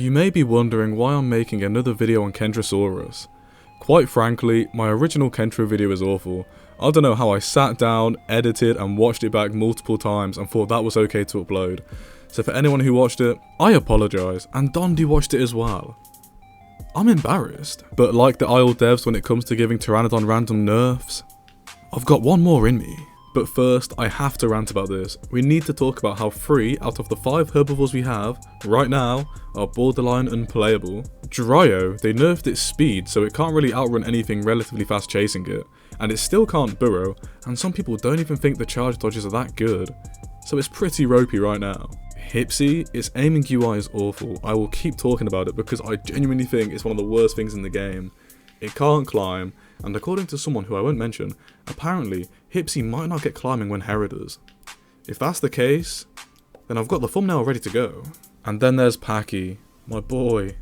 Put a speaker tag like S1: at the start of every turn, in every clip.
S1: You may be wondering why I'm making another video on Kentrosaurus. Quite frankly, my original Kentro video is awful. I don't know how I sat down, edited and watched it back multiple times and thought that was okay to upload. So for anyone who watched it, I apologise, and Dondi watched it as well. I'm embarrassed, but like the ISLE devs when it comes to giving Pteranodon random nerfs, I've got one more in me. But first, I have to rant about this. We need to talk about how 3 out of the 5 herbivores we have, right now, are borderline unplayable. Dryo, they nerfed its speed so it can't really outrun anything relatively fast chasing it, and it still can't burrow, and some people don't even think the charge dodges are that good. So it's pretty ropey right now. Hypsy, its aiming UI is awful. I will keep talking about it because I genuinely think it's one of the worst things in the game. It can't climb, and according to someone who I won't mention, apparently Hypsy might not get climbing when Hera does. If that's the case, then I've got the thumbnail ready to go. And then there's Paki, my boy.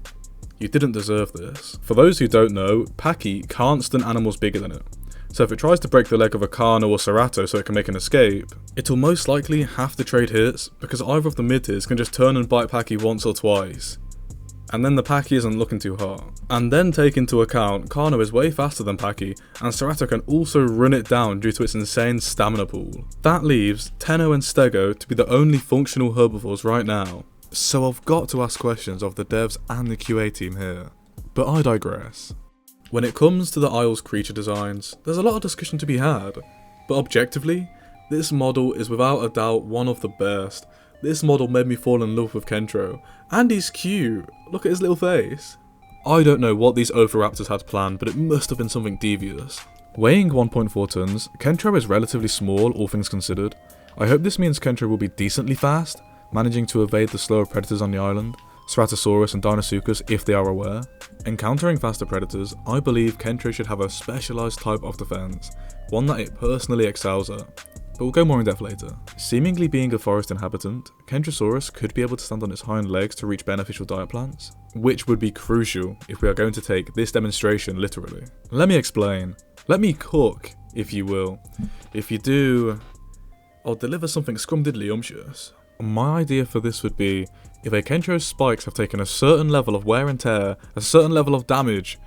S1: You didn't deserve this. For those who don't know, Paki can't stun animals bigger than it. So if it tries to break the leg of a Carno or Cerato so it can make an escape, it'll most likely have to trade hits because either of the mid-tiers can just turn and bite Paki once or twice. And then the Paki isn't looking too hot. And then take into account, Carno is way faster than Paki, and Cerato can also run it down due to its insane stamina pool. That leaves Tenno and Stego to be the only functional herbivores right now. So I've got to ask questions of the devs and the QA team here. But I digress. When it comes to the ISLE's creature designs, there's a lot of discussion to be had. But objectively, this model is without a doubt one of the best. This model made me fall in love with Kentro, and he's cute, look at his little face. I don't know what these Oviraptors had planned, but it must have been something devious. Weighing 1.4 tons, Kentro is relatively small, all things considered. I hope this means Kentro will be decently fast, managing to evade the slower predators on the island, Ceratosaurus and Deinosuchus if they are aware. Encountering faster predators, I believe Kentro should have a specialised type of defence, one that it personally excels at. But we'll go more in depth later. Seemingly being a forest inhabitant, Kentrosaurus could be able to stand on its hind legs to reach beneficial diet plants, which would be crucial if we are going to take this demonstration literally. Let me explain. Let me cook, if you will. If you do, I'll deliver something scrumdiddlyumptious. My idea for this would be, if a Kentro's spikes have taken a certain level of wear and tear, a certain level of damage,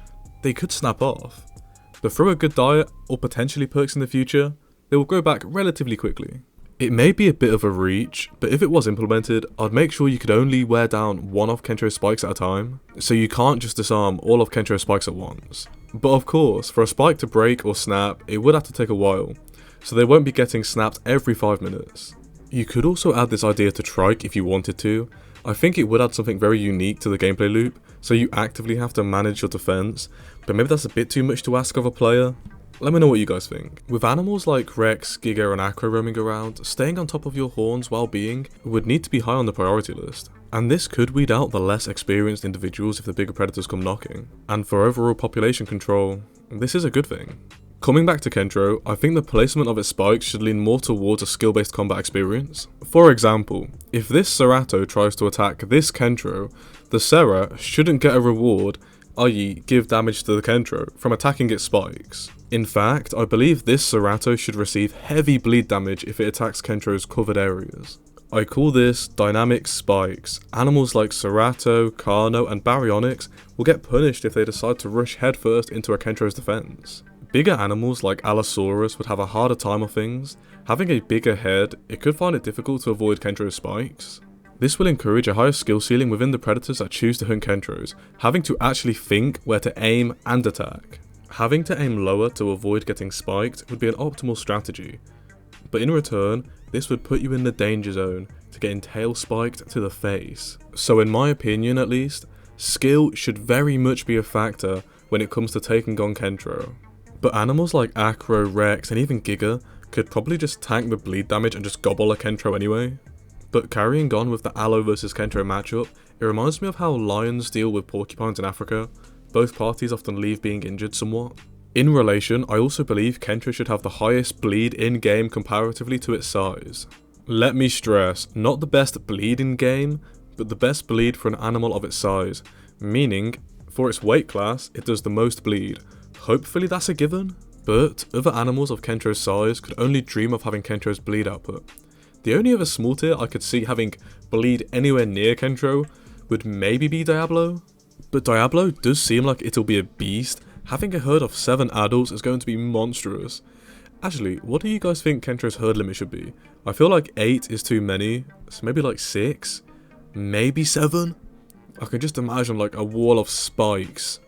S1: they could snap off. But through a good diet, or potentially perks in the future, they will grow back relatively quickly. It may be a bit of a reach, but if it was implemented, I'd make sure you could only wear down one of Kentro's spikes at a time, so you can't just disarm all of Kentro's spikes at once. But of course, for a spike to break or snap, it would have to take a while, so they won't be getting snapped every 5 minutes. You could also add this idea to Trike if you wanted to. I think it would add something very unique to the gameplay loop, so you actively have to manage your defense, but maybe that's a bit too much to ask of a player. Let me know what you guys think. With animals like Rex, Giga and Acro roaming around, staying on top of your horn's well-being would need to be high on the priority list. And this could weed out the less experienced individuals if the bigger predators come knocking. And for overall population control, this is a good thing. Coming back to Kentro, I think the placement of its spikes should lean more towards a skill-based combat experience. For example, if this Cerato tries to attack this Kentro, the Cera shouldn't get a reward, i.e. give damage to the Kentro, from attacking its spikes. In fact, I believe this Cerato should receive heavy bleed damage if it attacks Kentro's covered areas. I call this dynamic spikes. Animals like Cerato, Carno and Baryonyx will get punished if they decide to rush headfirst into a Kentro's defense. Bigger animals like Allosaurus would have a harder time of things. Having a bigger head, it could find it difficult to avoid Kentro's spikes. This will encourage a higher skill ceiling within the predators that choose to hunt Kentros, having to actually think where to aim and attack. Having to aim lower to avoid getting spiked would be an optimal strategy, but in return, this would put you in the danger zone to getting tail spiked to the face. So in my opinion at least, skill should very much be a factor when it comes to taking on Kentro. But animals like Acro, Rex and even Giga could probably just tank the bleed damage and just gobble a Kentro anyway. But carrying on with the Allo vs Kentro matchup, it reminds me of how lions deal with porcupines in Africa. Both parties often leave being injured somewhat. In relation, I also believe Kentro should have the highest bleed in-game comparatively to its size. Let me stress, not the best bleed in-game, but the best bleed for an animal of its size, meaning, for its weight class, it does the most bleed. Hopefully that's a given, but other animals of Kentro's size could only dream of having Kentro's bleed output. The only other small tier I could see having bleed anywhere near Kentro would maybe be Diablo. But Diablo does seem like it'll be a beast. Having a herd of 7 adults is going to be monstrous. Actually, what do you guys think Kentro's herd limit should be? I feel like 8 is too many, so maybe like 6? Maybe 7? I can just imagine like a wall of spikes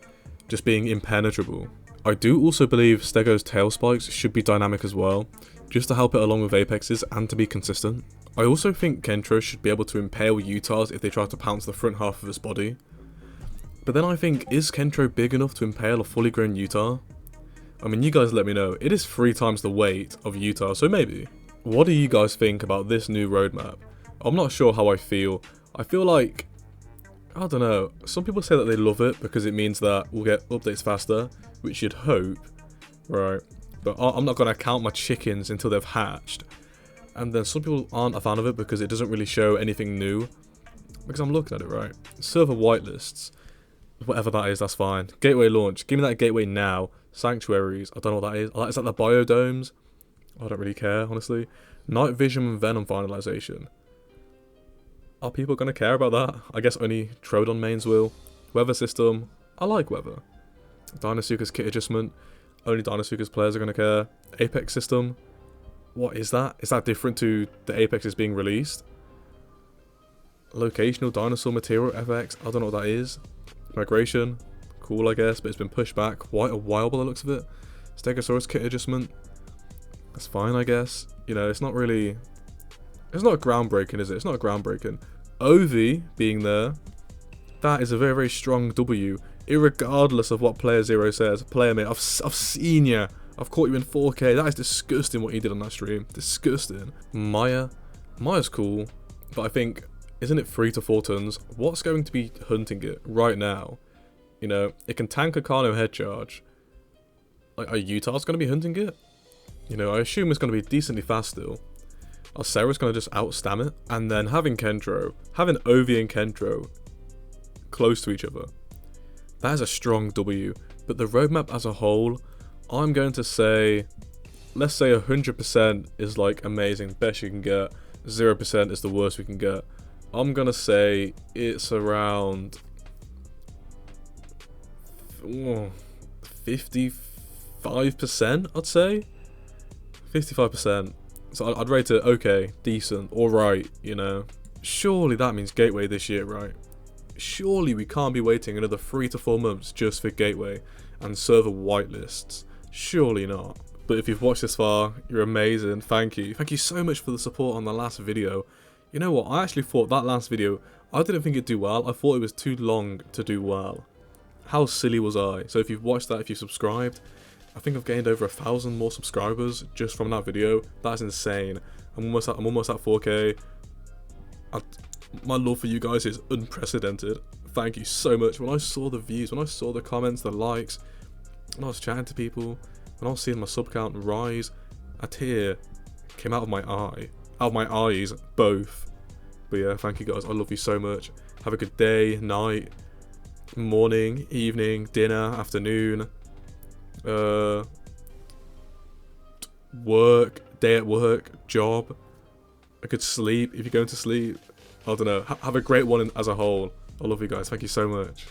S1: just being impenetrable. I do also believe Stego's tail spikes should be dynamic as well, just to help it along with Apex's and to be consistent. I also think Kentro should be able to impale Utahs if they try to pounce the front half of his body. But then I think, is Kentro big enough to impale a fully grown Utah? I mean, you guys let me know. It is 3 times the weight of Utah, so maybe. What do you guys think about this new roadmap? I'm not sure how I feel. I feel like, I don't know, some people say that they love it because it means that we'll get updates faster, which you'd hope, right? But I'm not going to count my chickens until they've hatched. And then some people aren't a fan of it because it doesn't really show anything new. Because I'm looking at it, right? Server whitelists. Whatever that is, that's fine. Gateway launch. Give me that gateway now. Sanctuaries. I don't know what that is. Is that the biodomes? I don't really care, honestly. Night vision and venom finalization. Are people going to care about that? I guess only Troodon mains will. Weather system. I like weather. Dinosuchus kit adjustment. Only Dinosuchus players are going to care. Apex system. What is that? Is that different to the Apex is being released? Locational dinosaur material FX. I don't know what that is. Migration. Cool, I guess, but it's been pushed back quite a while by the looks of it. Stegosaurus kit adjustment. That's fine, I guess. You know, it's not really... It's not groundbreaking, is it? It's not groundbreaking. Ovi being there. That is a very, very strong W. Irregardless of what Player Zero says. Player mate, I've seen you. I've caught you in 4K. That is disgusting what he did on that stream. Disgusting. Maya. Maya's cool. But I think... Isn't it 3 to 4 tons? What's going to be hunting it right now? You know, it can tank a Carno head charge. Like, are Utah's going to be hunting it? You know, I assume it's going to be decently fast still. Are Sarah's going to just outstam it? And then having Kentro, having Ovi and Kentro close to each other. That is a strong W. But the roadmap as a whole, I'm going to say, let's say 100% is like amazing, best you can get. 0% is the worst we can get. I'm going to say it's around 55%, I'd say. 55%. So I'd rate it okay, decent, alright, you know. Surely that means Gateway this year, right? Surely we can't be waiting another 3 to 4 months just for Gateway and server whitelists. Surely not. But if you've watched this far, you're amazing. Thank you. Thank you so much for the support on the last video. You know what, I actually thought that last video, I didn't think it'd do well. I thought it was too long to do well. How silly was I? So if you've watched that, if you've subscribed, I think I've gained over 1,000 more subscribers just from that video. That's insane. I'm almost at 4K. My love for you guys is unprecedented. Thank you so much. When I saw the views, when I saw the comments, the likes, when I was chatting to people, when I was seeing my sub count rise, a tear came out of my eye. Out of my eyes, both. But yeah, thank you guys. I love you so much. Have a good day, night, morning, evening, dinner, afternoon, work, day at work, job, a good sleep if you're going to sleep. I don't know. Have a great one as a whole. I love you guys. Thank you so much.